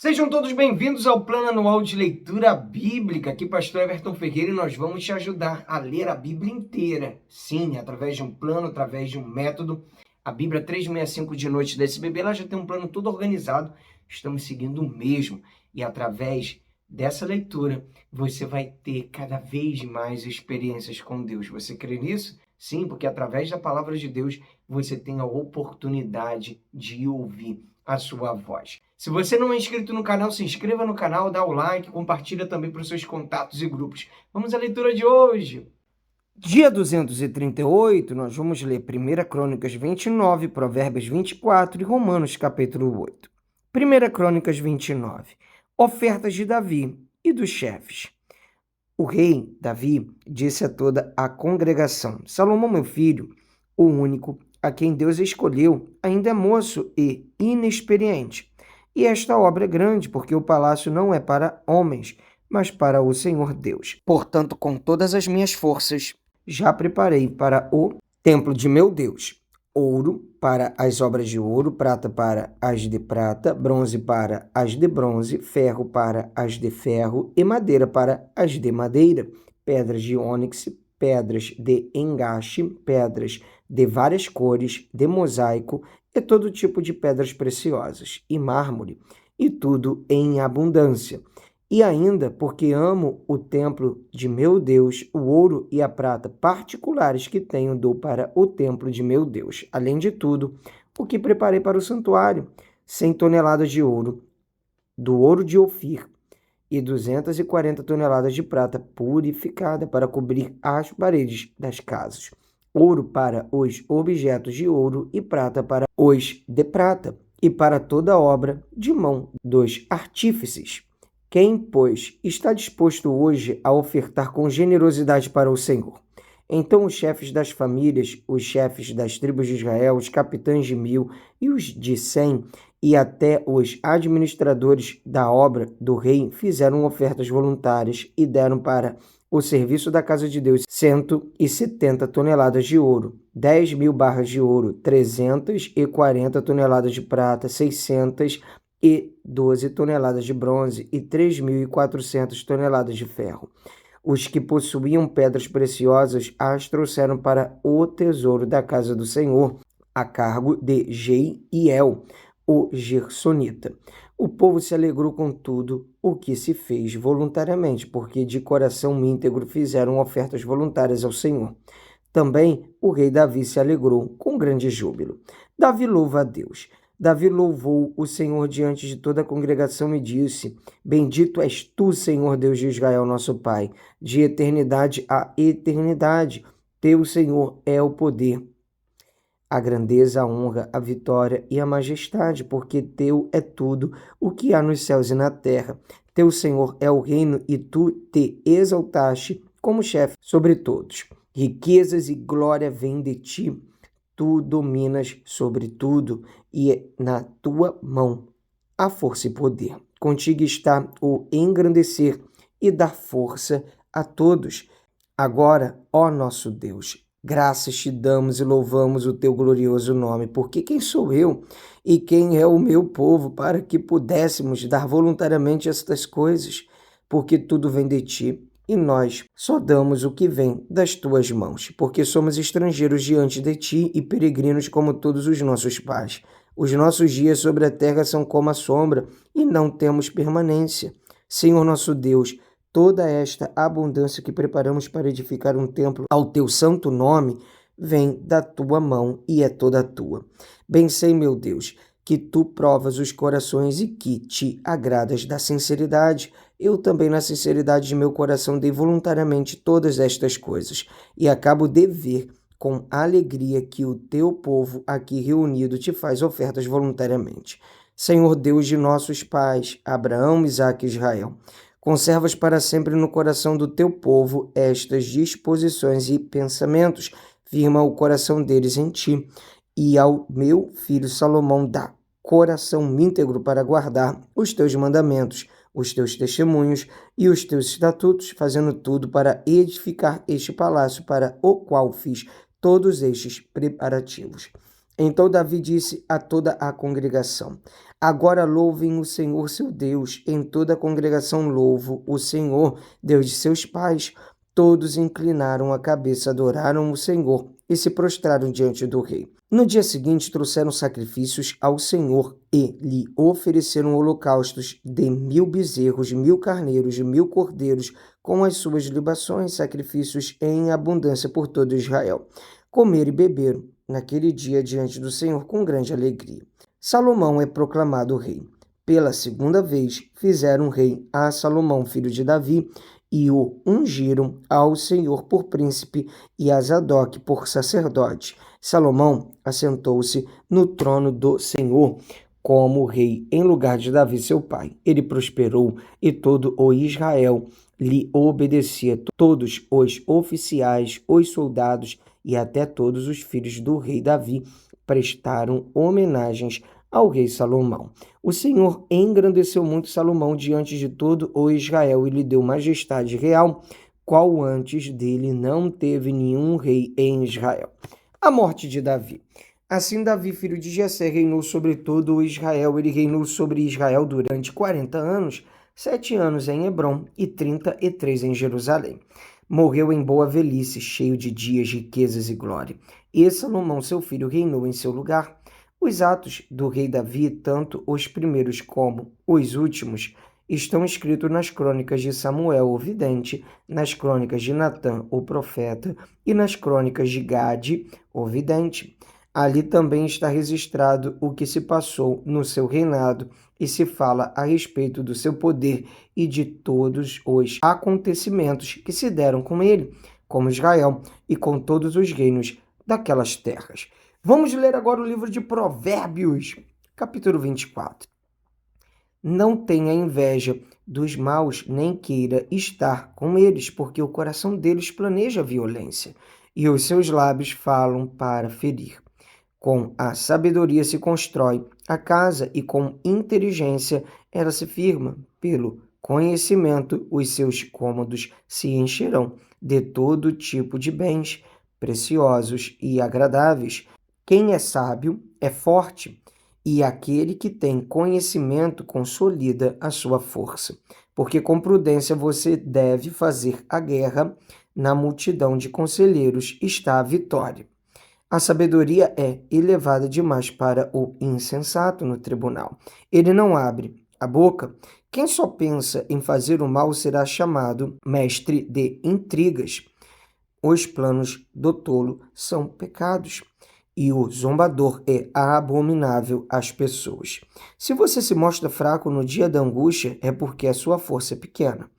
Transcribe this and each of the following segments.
Sejam todos bem-vindos ao Plano Anual de Leitura Bíblica. Aqui, Pastor Everton Ferreira, e nós vamos te ajudar a ler a Bíblia inteira. Sim, através de um plano, através de um método. A Bíblia 365 de Noite desse bebê, ela já tem um plano todo organizado. Estamos seguindo o mesmo. E através dessa leitura, você vai ter cada vez mais experiências com Deus. Você crê nisso? Sim, porque através da palavra de Deus, você tem a oportunidade de ouvir a sua voz. Se você não é inscrito no canal, se inscreva no canal, dá o like, compartilha também para os seus contatos e grupos. Vamos à leitura de hoje. Dia 238, nós vamos ler 1 Crônicas 29, Provérbios 24 e Romanos capítulo 8. 1 Crônicas 29. Ofertas de Davi e dos chefes. O rei Davi disse a toda a congregação: Salomão, meu filho, o único a quem Deus escolheu, ainda é moço e inexperiente. E esta obra é grande, porque o palácio não é para homens, mas para o Senhor Deus. Portanto, com todas as minhas forças, já preparei para o templo de meu Deus ouro para as obras de ouro, prata para as de prata, bronze para as de bronze, ferro para as de ferro e madeira para as de madeira, pedras de ônix, pedras de engaste, pedras de várias cores, de mosaico e todo tipo de pedras preciosas, e mármore, e tudo em abundância. E ainda, porque amo o templo de meu Deus, o ouro e a prata particulares que tenho dou para o templo de meu Deus. Além de tudo, o que preparei para o santuário, 100 toneladas de ouro, do ouro de Ofir, e 240 toneladas de prata purificada para cobrir as paredes das casas. Ouro para os objetos de ouro e prata para os de prata, e para toda obra de mão dos artífices. Quem, pois, está disposto hoje a ofertar com generosidade para o Senhor? Então os chefes das famílias, os chefes das tribos de Israel, os capitães de 1000 e os de 100, e até os administradores da obra do rei fizeram ofertas voluntárias e deram para o serviço da casa de Deus 170 toneladas de ouro, 10.000 barras de ouro, 340 toneladas de prata, 612 toneladas de bronze e 3.400 toneladas de ferro. Os que possuíam pedras preciosas as trouxeram para o tesouro da casa do Senhor, a cargo de Jeiel, o Gersonita. O povo se alegrou com tudo o que se fez voluntariamente, porque de coração íntegro fizeram ofertas voluntárias ao Senhor. Também o rei Davi se alegrou com grande júbilo. Davi louva a Deus. Davi louvou o Senhor diante de toda a congregação e disse: Bendito és tu, Senhor Deus de Israel, nosso Pai, de eternidade a eternidade. Teu, Senhor, é o poder, a grandeza, a honra, a vitória e a majestade, porque teu é tudo o que há nos céus e na terra. Teu, Senhor, é o reino e tu te exaltaste como chefe sobre todos. Riquezas e glória vêm de ti. Tu dominas sobre tudo e na tua mão há força e poder. Contigo está o engrandecer e dar força a todos. Agora, ó nosso Deus, graças te damos e louvamos o teu glorioso nome, porque quem sou eu e quem é o meu povo para que pudéssemos dar voluntariamente estas coisas? Porque tudo vem de ti e nós só damos o que vem das tuas mãos, porque somos estrangeiros diante de ti e peregrinos como todos os nossos pais. Os nossos dias sobre a terra são como a sombra e não temos permanência. Senhor nosso Deus, toda esta abundância que preparamos para edificar um templo ao teu santo nome vem da tua mão e é toda tua. Bem sei, meu Deus, que tu provas os corações e que te agradas da sinceridade. Eu também, na sinceridade de meu coração, dei voluntariamente todas estas coisas e acabo de ver com alegria que o teu povo aqui reunido te faz ofertas voluntariamente. Senhor Deus de nossos pais, Abraão, Isaque e Israel, conservas para sempre no coração do teu povo estas disposições e pensamentos, firma o coração deles em ti, e ao meu filho Salomão dá coração íntegro para guardar os teus mandamentos, os teus testemunhos e os teus estatutos, fazendo tudo para edificar este palácio para o qual fiz todos estes preparativos. Então Davi disse a toda a congregação: agora louvem o Senhor seu Deus. Em toda a congregação louvo o Senhor, Deus de seus pais. Todos inclinaram a cabeça, adoraram o Senhor e se prostraram diante do rei. No dia seguinte trouxeram sacrifícios ao Senhor e lhe ofereceram holocaustos de 1000 bezerros, 1000 carneiros, 1000 cordeiros, com as suas libações, sacrifícios em abundância por todo Israel. Comeram e beberam naquele dia diante do Senhor com grande alegria. Salomão é proclamado rei. Pela segunda vez fizeram rei a Salomão, filho de Davi, e o ungiram ao Senhor por príncipe e a Zadok por sacerdote. Salomão assentou-se no trono do Senhor como rei em lugar de Davi seu pai. Ele prosperou e todo o Israel lhe obedecia. Todos os oficiais, os soldados e até todos os filhos do rei Davi prestaram homenagens ao rei Salomão. O Senhor engrandeceu muito Salomão diante de todo o Israel e lhe deu majestade real, qual antes dele não teve nenhum rei em Israel. A morte de Davi. Assim Davi, filho de Jessé, reinou sobre todo o Israel. Ele reinou sobre Israel durante 40 anos, 7 anos em Hebrom e 33 em Jerusalém. Morreu em boa velhice, cheio de dias, riquezas e glória. E Salomão, seu filho, reinou em seu lugar. Os atos do rei Davi, tanto os primeiros como os últimos, estão escritos nas crônicas de Samuel, o vidente, nas crônicas de Natã, o profeta, e nas crônicas de Gade, o vidente. Ali também está registrado o que se passou no seu reinado e se fala a respeito do seu poder e de todos os acontecimentos que se deram com ele, com Israel e com todos os reinos daquelas terras. Vamos ler agora o livro de Provérbios, capítulo 24. Não tenha inveja dos maus, nem queira estar com eles, porque o coração deles planeja violência, e os seus lábios falam para ferir. Com a sabedoria se constrói a casa, e com inteligência ela se firma. Pelo conhecimento, os seus cômodos se encherão de todo tipo de bens, preciosos e agradáveis. Quem é sábio é forte, e aquele que tem conhecimento consolida a sua força. Porque com prudência você deve fazer a guerra, na multidão de conselheiros está a vitória. A sabedoria é elevada demais para o insensato no tribunal. Ele não abre a boca. Quem só pensa em fazer o mal será chamado mestre de intrigas. Os planos do tolo são pecados, e o zombador é abominável às pessoas. Se você se mostra fraco no dia da angústia, é porque a sua força é pequena.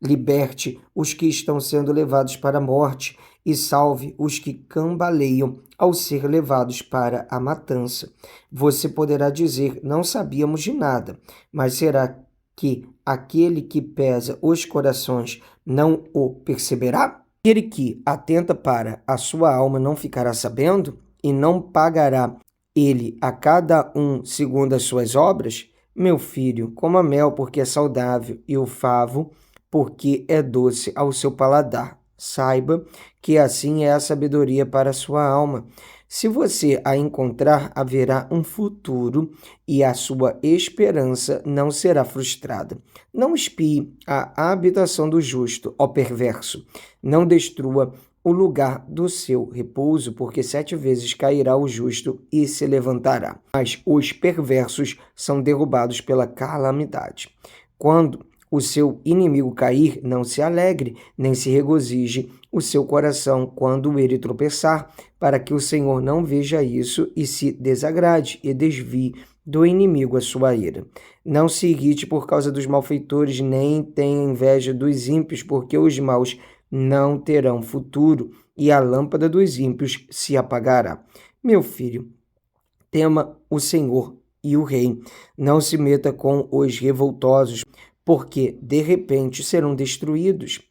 Liberte os que estão sendo levados para a morte e salve os que cambaleiam ao ser levados para a matança. Você poderá dizer, não sabíamos de nada, mas será que aquele que pesa os corações não o perceberá? Aquele que atenta para a sua alma não ficará sabendo? E não pagará ele a cada um segundo as suas obras? Meu filho, coma mel porque é saudável, e o favo porque é doce ao seu paladar. Saiba que assim é a sabedoria para a sua alma. Se você a encontrar, haverá um futuro e a sua esperança não será frustrada. Não espie a habitação do justo, ó perverso. Não destrua o lugar do seu repouso, porque 7 vezes cairá o justo e se levantará. Mas os perversos são derrubados pela calamidade. Quando o seu inimigo cair, não se alegre, nem se regozije o seu coração quando ele tropeçar, para que o Senhor não veja isso e se desagrade e desvie do inimigo a sua ira. Não se irrite por causa dos malfeitores, nem tenha inveja dos ímpios, porque os maus não terão futuro, e a lâmpada dos ímpios se apagará. Meu filho, tema o Senhor e o rei. Não se meta com os revoltosos, porque de repente serão destruídos.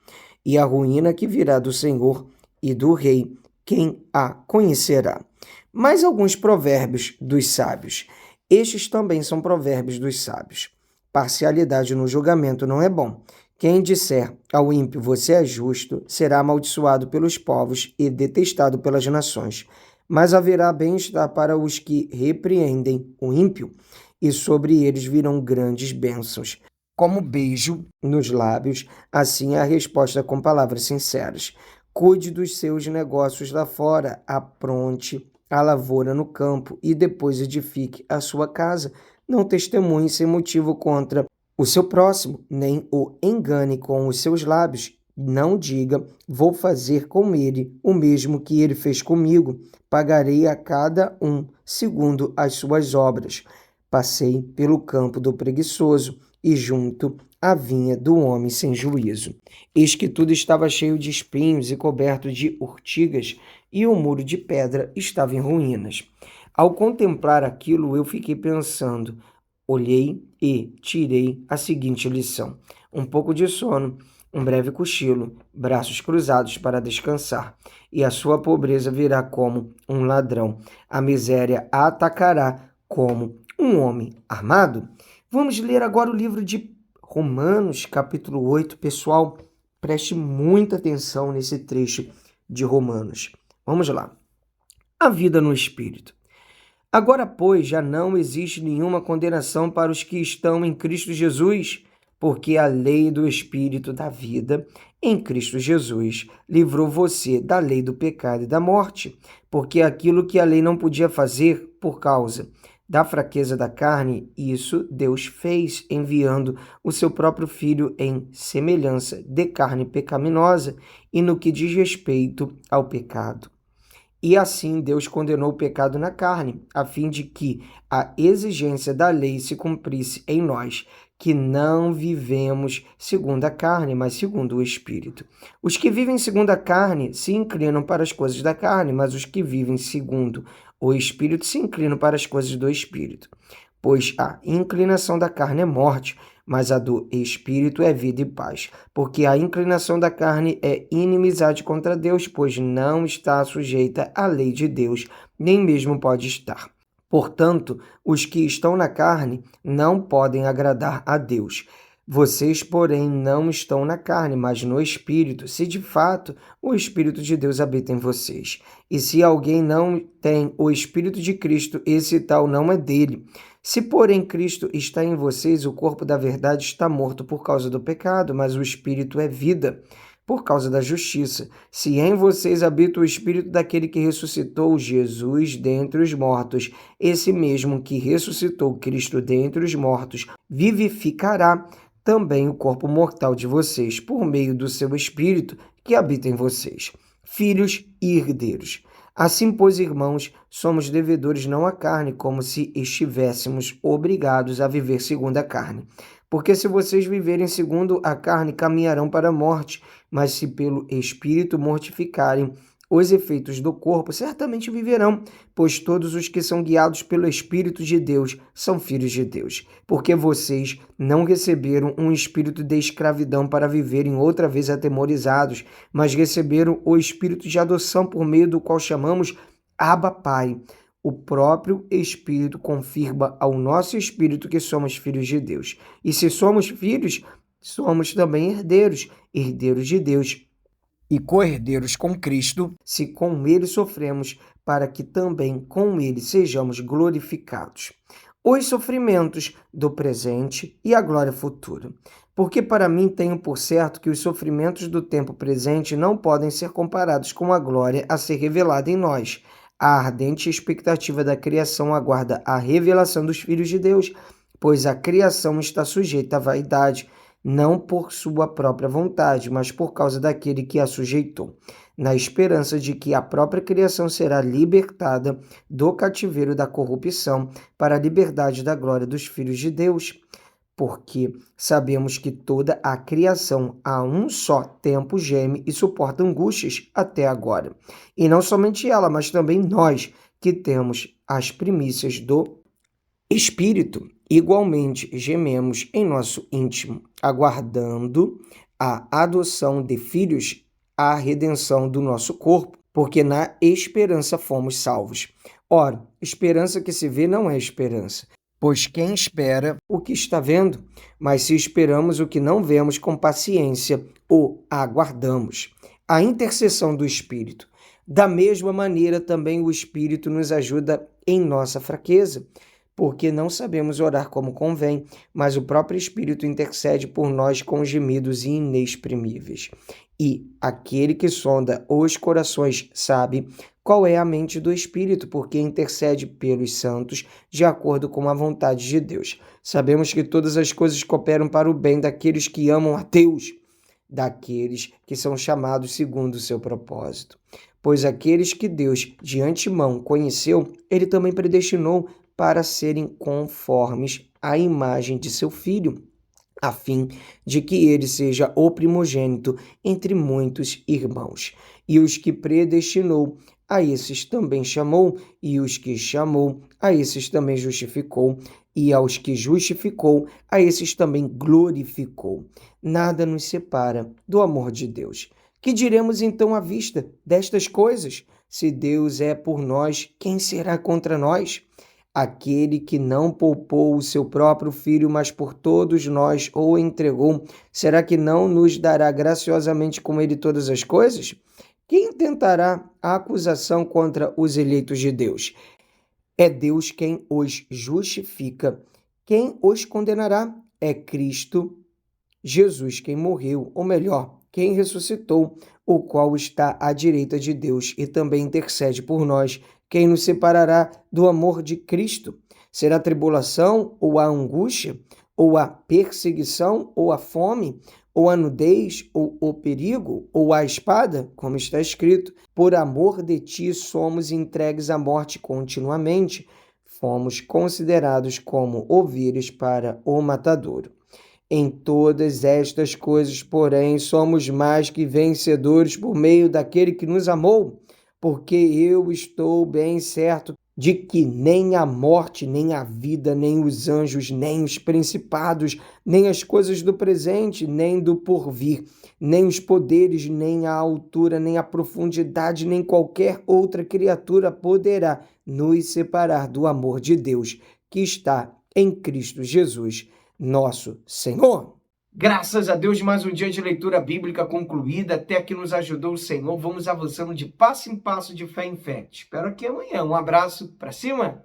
E a ruína que virá do Senhor e do rei, quem a conhecerá? Mais alguns provérbios dos sábios. Estes também são provérbios dos sábios. Parcialidade no julgamento não é bom. Quem disser ao ímpio, você é justo, será amaldiçoado pelos povos e detestado pelas nações. Mas haverá bem-estar para os que repreendem o ímpio, e sobre eles virão grandes bênçãos. Como beijo nos lábios, assim é a resposta com palavras sinceras. Cuide dos seus negócios lá fora, apronte a lavoura no campo e depois edifique a sua casa. Não testemunhe sem motivo contra o seu próximo, nem o engane com os seus lábios. Não diga, vou fazer com ele o mesmo que ele fez comigo. Pagarei a cada um segundo as suas obras. Passei pelo campo do preguiçoso e junto à vinha do homem sem juízo. Eis que tudo estava cheio de espinhos e coberto de urtigas, e o muro de pedra estava em ruínas. Ao contemplar aquilo, eu fiquei pensando. Olhei e tirei a seguinte lição: um pouco de sono, um breve cochilo, braços cruzados para descansar, e a sua pobreza virá como um ladrão. A miséria a atacará como um homem armado. Vamos ler agora o livro de Romanos, capítulo 8. Pessoal, preste muita atenção nesse trecho de Romanos. Vamos lá. A vida no Espírito. Agora, pois, já não existe nenhuma condenação para os que estão em Cristo Jesus, porque a lei do Espírito da vida em Cristo Jesus livrou você da lei do pecado e da morte, porque aquilo que a lei não podia fazer por causa da fraqueza da carne, isso Deus fez, enviando o seu próprio Filho em semelhança de carne pecaminosa e no que diz respeito ao pecado. E assim Deus condenou o pecado na carne, a fim de que a exigência da lei se cumprisse em nós, que não vivemos segundo a carne, mas segundo o Espírito. Os que vivem segundo a carne se inclinam para as coisas da carne, mas os que vivem segundo o Espírito se inclinam para as coisas do Espírito. Pois a inclinação da carne é morte, mas a do Espírito é vida e paz. Porque a inclinação da carne é inimizade contra Deus, pois não está sujeita à lei de Deus, nem mesmo pode estar. Portanto, os que estão na carne não podem agradar a Deus. Vocês, porém, não estão na carne, mas no Espírito, se de fato o Espírito de Deus habita em vocês. E se alguém não tem o Espírito de Cristo, esse tal não é dele. Se, porém, Cristo está em vocês, o corpo da verdade está morto por causa do pecado, mas o Espírito é vida por causa da justiça. Se em vocês habita o Espírito daquele que ressuscitou Jesus dentre os mortos, esse mesmo que ressuscitou Cristo dentre os mortos vivificará também o corpo mortal de vocês, por meio do seu Espírito que habita em vocês. Filhos e herdeiros. Assim, pois, irmãos, somos devedores não à carne, como se estivéssemos obrigados a viver segundo a carne. Porque se vocês viverem segundo a carne, caminharão para a morte, mas se pelo Espírito mortificarem os efeitos do corpo, certamente viverão, pois todos os que são guiados pelo Espírito de Deus são filhos de Deus. Porque vocês não receberam um espírito de escravidão para viverem outra vez atemorizados, mas receberam o espírito de adoção por meio do qual chamamos Abba, Pai. O próprio Espírito confirma ao nosso espírito que somos filhos de Deus. E se somos filhos, somos também herdeiros, herdeiros de Deus e co-herdeiros com Cristo, se com ele sofremos, para que também com ele sejamos glorificados. Os sofrimentos do presente e a glória futura. Porque para mim tenho por certo que os sofrimentos do tempo presente não podem ser comparados com a glória a ser revelada em nós. A ardente expectativa da criação aguarda a revelação dos filhos de Deus, pois a criação está sujeita à vaidade, não por sua própria vontade, mas por causa daquele que a sujeitou, na esperança de que a própria criação será libertada do cativeiro da corrupção para a liberdade da glória dos filhos de Deus. Porque sabemos que toda a criação a um só tempo geme e suporta angústias até agora. E não somente ela, mas também nós, que temos as primícias do Espírito, igualmente gememos em nosso íntimo, aguardando a adoção de filhos, a redenção do nosso corpo, porque na esperança fomos salvos. Ora, esperança que se vê não é esperança, pois quem espera o que está vendo? Mas se esperamos o que não vemos, com paciência o aguardamos. A intercessão do Espírito. Da mesma maneira, também o Espírito nos ajuda em nossa fraqueza, porque não sabemos orar como convém, mas o próprio Espírito intercede por nós com gemidos inexprimíveis. E aquele que sonda os corações sabe qual é a mente do Espírito, porque intercede pelos santos de acordo com a vontade de Deus. Sabemos que todas as coisas cooperam para o bem daqueles que amam a Deus, daqueles que são chamados segundo o seu propósito. Pois aqueles que Deus de antemão conheceu, ele também predestinou para serem conformes à imagem de seu Filho, a fim de que ele seja o primogênito entre muitos irmãos. E os que predestinou, a esses também chamou, e os que chamou, a esses também justificou, e aos que justificou, a esses também glorificou. Nada nos separa do amor de Deus. Que diremos então à vista destas coisas? Se Deus é por nós, quem será contra nós? Aquele que não poupou o seu próprio filho, mas por todos nós o entregou, será que não nos dará graciosamente com ele todas as coisas? Quem tentará a acusação contra os eleitos de Deus? É Deus quem os justifica. Quem os condenará? É Cristo Jesus quem morreu, ou melhor, quem ressuscitou, o qual está à direita de Deus e também intercede por nós. Quem nos separará do amor de Cristo? Será a tribulação, ou a angústia, ou a perseguição, ou a fome, ou a nudez, ou o perigo, ou a espada? Como está escrito, por amor de ti somos entregues à morte continuamente, fomos considerados como ovelhas para o matadouro. Em todas estas coisas, porém, somos mais que vencedores por meio daquele que nos amou, porque eu estou bem certo de que nem a morte, nem a vida, nem os anjos, nem os principados, nem as coisas do presente, nem do porvir, nem os poderes, nem a altura, nem a profundidade, nem qualquer outra criatura poderá nos separar do amor de Deus que está em Cristo Jesus, nosso Senhor. Graças a Deus, mais um dia de leitura bíblica concluída. Até que nos ajudou o Senhor. Vamos avançando de passo em passo, de fé em fé. Te espero aqui amanhã. Um abraço para cima.